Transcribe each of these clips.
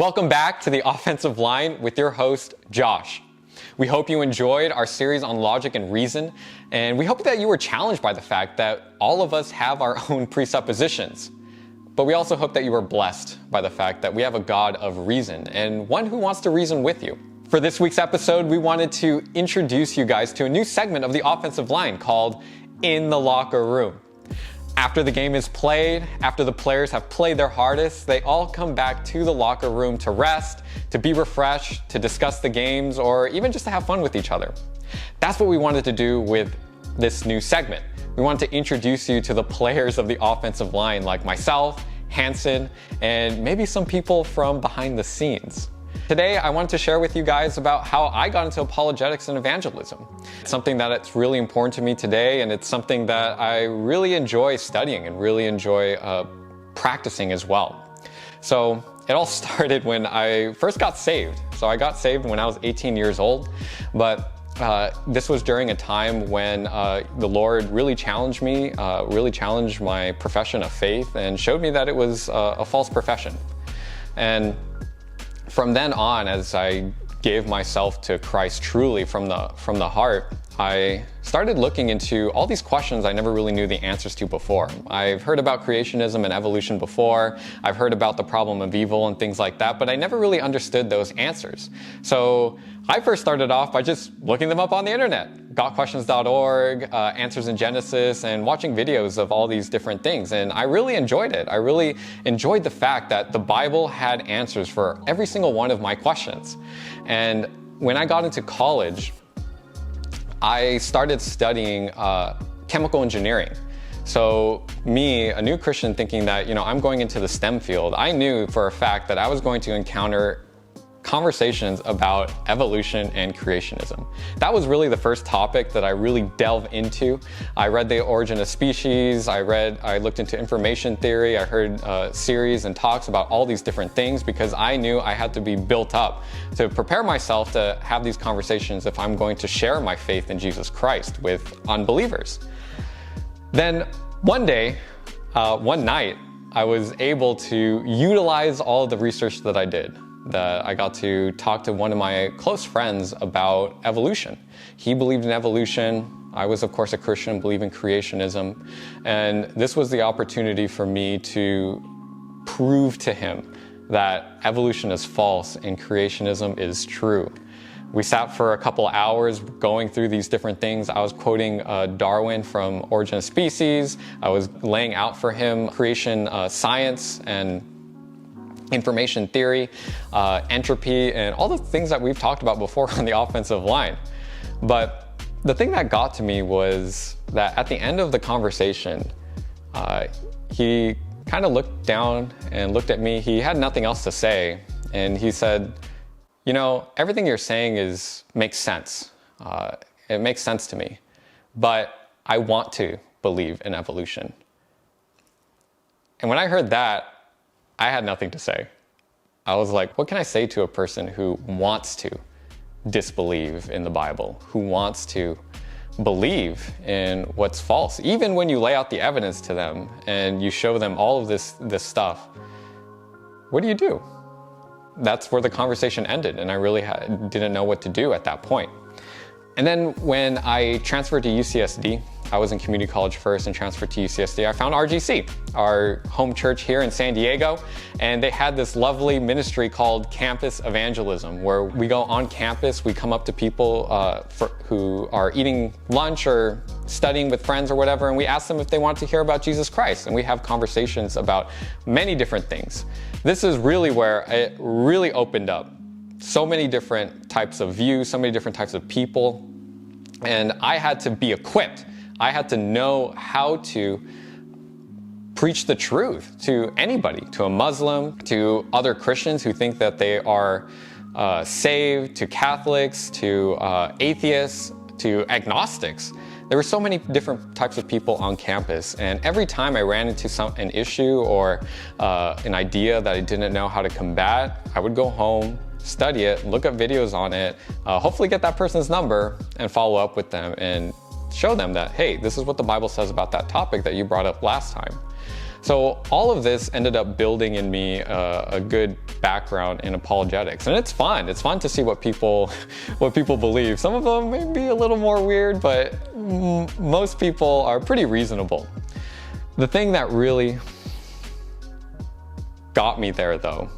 Welcome back to the offensive line with your host, Josh. We hope you enjoyed our series on logic and reason, and we hope that you were challenged by the fact that all of us have our own presuppositions. But we also hope that you were blessed by the fact that we have a God of reason and one who wants to reason with you. For this week's episode, we wanted to introduce you guys to a new segment of the offensive line called In the Locker Room. After the game is played, after the players have played their hardest, they all come back to the locker room to rest, to be refreshed, to discuss the games, or even just to have fun with each other. That's what we wanted to do with this new segment. We wanted to introduce you to the players of the offensive line like myself, Hanson, and maybe some people from behind the scenes. Today, I wanted to share with you guys about how I got into apologetics and evangelism. It's something that's really important to me today, and it's something that I really enjoy studying and really enjoy practicing as well. So it all started when I first got saved. So I got saved when I was 18 years old, but this was during a time when the Lord really challenged me, really challenged my profession of faith, and showed me that it was a false profession. And from then on, as I gave myself to Christ truly from the heart, I started looking into all these questions I never really knew the answers to before. I've heard about creationism and evolution before. I've heard about the problem of evil and things like that, but I never really understood those answers. So I first started off by just looking them up on the internet. GotQuestions.org, Answers in Genesis, and watching videos of all these different things. And I really enjoyed it. I really enjoyed the fact that the Bible had answers for every single one of my questions. And when I got into college, I started studying chemical engineering. So me, a new Christian, thinking that, I'm going into the STEM field, I knew for a fact that I was going to encounter conversations about evolution and creationism. That was really the first topic that I really delved into. I read The Origin of Species, I looked into information theory, I heard series and talks about all these different things because I knew I had to be built up to prepare myself to have these conversations if I'm going to share my faith in Jesus Christ with unbelievers. Then one day, one night, I was able to utilize all of the research that I did. That I got to talk to one of my close friends about evolution. He believed in evolution. I was, of course, a Christian, believe in creationism. And this was the opportunity for me to prove to him that evolution is false and creationism is true. We sat for a couple hours going through these different things. I was quoting Darwin from Origin of Species. I was laying out for him creation science and information theory, entropy, and all the things that we've talked about before on the offensive line. But the thing that got to me was that at the end of the conversation, he kind of looked down and looked at me. He had nothing else to say. And he said, everything you're saying makes sense. It makes sense to me. But I want to believe in evolution. And when I heard that, I had nothing to say. I was like, what can I say to a person who wants to disbelieve in the Bible, who wants to believe in what's false? Even when you lay out the evidence to them and you show them all of this stuff, what do? That's where the conversation ended, and I really didn't know what to do at that point. And then when I transferred to UCSD, I was in community college first and transferred to UCSD, I found RGC, our home church here in San Diego, and they had this lovely ministry called Campus Evangelism, where we go on campus, we come up to people who are eating lunch or studying with friends or whatever, and we ask them if they want to hear about Jesus Christ, and we have conversations about many different things. This is really where it really opened up. So many different types of views, so many different types of people, and I had to be equipped. I had to know how to preach the truth to anybody, to a Muslim, to other Christians who think that they are saved, to Catholics, to atheists, to agnostics. There were so many different types of people on campus, and every time I ran into an issue or an idea that I didn't know how to combat, I would go home, study it, look up videos on it, hopefully get that person's number and follow up with them and show them that, hey, this is what the Bible says about that topic that you brought up last time. So all of this ended up building in me a good background in apologetics, and it's fun. It's fun to see what people believe. Some of them may be a little more weird, but most people are pretty reasonable. The thing that really got me there, though,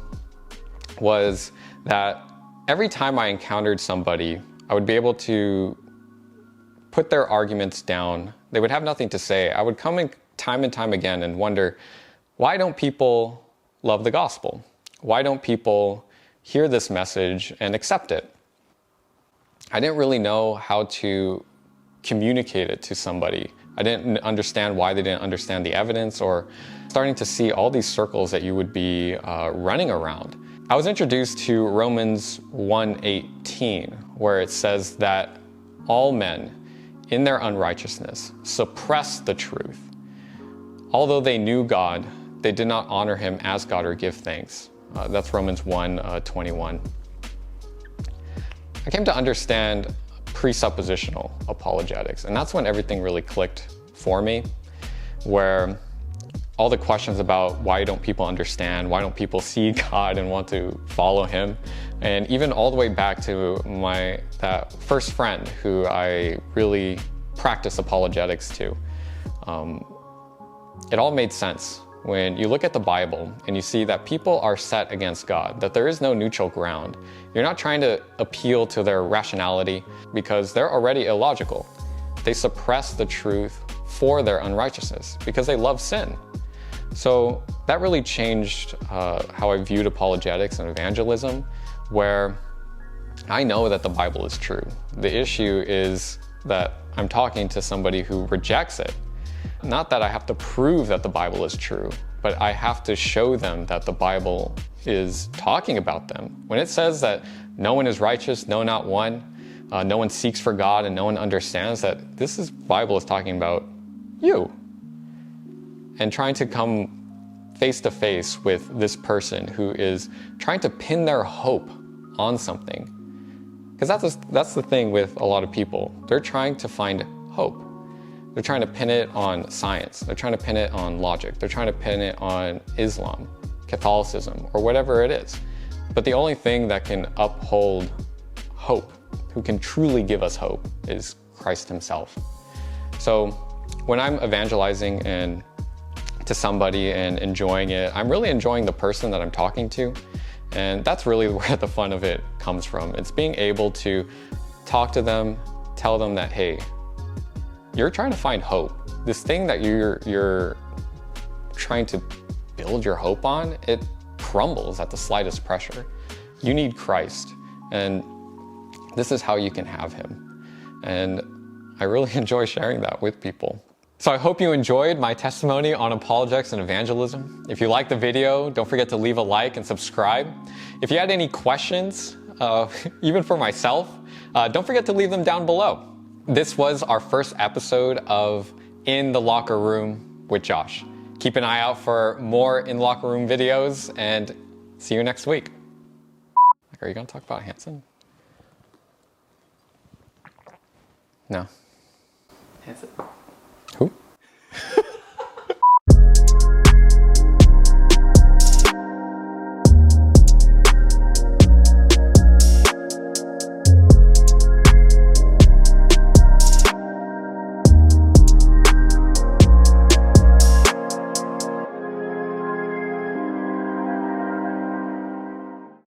was that every time I encountered somebody, I would be able to put their arguments down. They would have nothing to say. I would come in time and time again and wonder, why don't people love the gospel? Why don't people hear this message and accept it? I didn't really know how to communicate it to somebody. I didn't understand why they didn't understand the evidence, or starting to see all these circles that you would be running around. I was introduced to Romans 1:18, where it says that all men in their unrighteousness suppress the truth. Although they knew God, they did not honor him as God or give thanks. That's Romans 1:21. I came to understand presuppositional apologetics, and that's when everything really clicked for me, where all the questions about why don't people understand, why don't people see God and want to follow him, and even all the way back to that first friend who I really practiced apologetics to. It all made sense when you look at the Bible and you see that people are set against God, that there is no neutral ground. You're not trying to appeal to their rationality because they're already illogical. They suppress the truth for their unrighteousness because they love sin. So that really changed how I viewed apologetics and evangelism, where I know that the Bible is true. The issue is that I'm talking to somebody who rejects it. Not that I have to prove that the Bible is true, but I have to show them that the Bible is talking about them. When it says that no one is righteous, no, not one, no one seeks for God, and no one understands, that this Bible is talking about you. And trying to come face to face with this person who is trying to pin their hope on something. Because that's the thing with a lot of people. They're trying to find hope. They're trying to pin it on science. They're trying to pin it on logic. They're trying to pin it on Islam, Catholicism, or whatever it is. But the only thing that can uphold hope, who can truly give us hope, is Christ himself. So when I'm evangelizing and to somebody and enjoying it, I'm really enjoying the person that I'm talking to. And that's really where the fun of it comes from. It's being able to talk to them, tell them that, hey, you're trying to find hope. This thing that you're trying to build your hope on, it crumbles at the slightest pressure. You need Christ, and this is how you can have him. And I really enjoy sharing that with people. So I hope you enjoyed my testimony on apologetics and evangelism. If you liked the video, don't forget to leave a like and subscribe. If you had any questions, even for myself, don't forget to leave them down below. This was our first episode of In the Locker Room with Josh. Keep an eye out for more In Locker Room videos, and see you next week. Are you gonna talk about Hanson? No. Hanson? Who?